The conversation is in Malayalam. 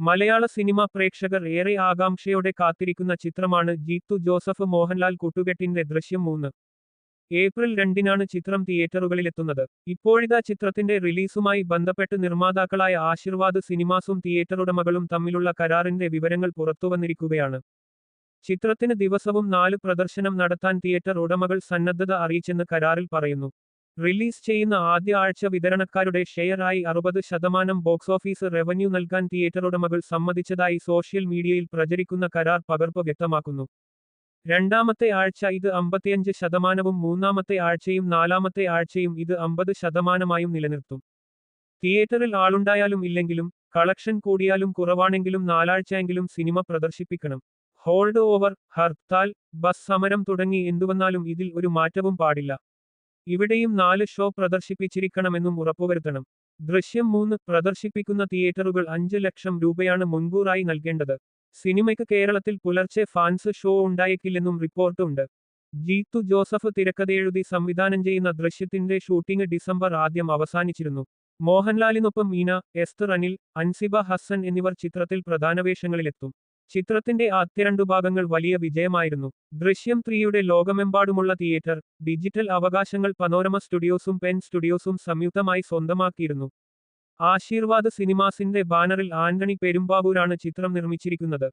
മലയാള സിനിമാ പ്രേക്ഷകർ ഏറെ ആകാംക്ഷയോടെ കാത്തിരിക്കുന്ന ചിത്രമാണ് ജീത്തു ജോസഫ് മോഹൻലാൽ കൂട്ടുകെട്ടിന്റെ ദൃശ്യം 3. ഏപ്രിൽ 2-നാണ് ചിത്രം തിയേറ്ററുകളിലെത്തുന്നത്. ഇപ്പോഴിതാ ചിത്രത്തിന്റെ റിലീസുമായി ബന്ധപ്പെട്ട് നിർമ്മാതാക്കളായ ആശീർവാദ് സിനിമാസും തിയേറ്ററുടമകളും തമ്മിലുള്ള കരാറിന്റെ വിവരങ്ങൾ പുറത്തുവന്നിരിക്കുകയാണ്. ചിത്രത്തിന് ദിവസവും 4 പ്രദർശനം നടത്താൻ തിയേറ്റർ ഉടമകൾ സന്നദ്ധത അറിയിച്ചെന്ന് കരാറിൽ പറയുന്നു. റിലീസ് ചെയ്യുന്ന ആദ്യ ആഴ്ച വിതരണക്കാരുടെ ഷെയർ ആയി 60% ബോക്സ് ഓഫീസ് റവന്യൂ നൽകാൻ തിയേറ്ററുടമകൾ സമ്മതിച്ചതായി സോഷ്യൽ മീഡിയയിൽ പ്രചരിക്കുന്ന കരാർ പകർപ്പ് വ്യക്തമാക്കുന്നു. രണ്ടാമത്തെ ആഴ്ച ഇത് 55%, മൂന്നാമത്തെ ആഴ്ചയും നാലാമത്തെ ആഴ്ചയും ഇത് 50%-മായും നിലനിർത്തും. തിയേറ്ററിൽ ആളുണ്ടായാലും ഇല്ലെങ്കിലും, കളക്ഷൻ കൂടിയാലും കുറവാണെങ്കിലും 4 ആഴ്ചയെങ്കിലും സിനിമ പ്രദർശിപ്പിക്കണം. ഹോൾഡ് ഓവർ, ഹർത്താൽ, ബസ് സമരം തുടങ്ങി എന്തുവന്നാലും ഇതിൽ ഒരു മാറ്റവും പാടില്ല. ഇവിടെയും 4 ഷോ പ്രദർശിപ്പിച്ചിരിക്കണമെന്നും ഉറപ്പുവരുത്തണം. ദൃശ്യം 3 പ്രദർശിപ്പിക്കുന്ന തിയേറ്ററുകൾ 5 ലക്ഷം രൂപയാണ് മുൻകൂറായി നൽകേണ്ടത്. സിനിമയ്ക്ക് കേരളത്തിൽ പുലർച്ചെ ഫാൻസ് ഷോ ഉണ്ടായേക്കില്ലെന്നും റിപ്പോർട്ട് ഉണ്ട്. ജീത്തു ജോസഫ് തിരക്കഥയെഴുതി സംവിധാനം ചെയ്യുന്ന ദൃശ്യത്തിന്റെ ഷൂട്ടിംഗ് ഡിസംബർ ആദ്യം അവസാനിച്ചിരുന്നു. മോഹൻലാലിനൊപ്പം മീന, എസ്തർ അനിൽ, അൻസിബ ഹസൻ എന്നിവർ ചിത്രത്തിൽ പ്രധാന വേഷങ്ങളിലെത്തും. ചിത്രത്തിന്റെ ആദ്യ 2 ഭാഗങ്ങൾ വലിയ വിജയമായിരുന്നു. ദൃശ്യം 3യുടെ ലോകമെമ്പാടുമുള്ള തിയേറ്റർ, ഡിജിറ്റൽ അവകാശങ്ങൾ പനോരമ സ്റ്റുഡിയോസും പെൻ സ്റ്റുഡിയോസും സംയുക്തമായി സ്വന്തമാക്കിയിരുന്നു. ആശീർവാദ് സിനിമാസിന്റെ ബാനറിൽ ആന്റണി പെരുമ്പാവൂരാണ് ചിത്രം നിർമ്മിച്ചിരിക്കുന്നത്.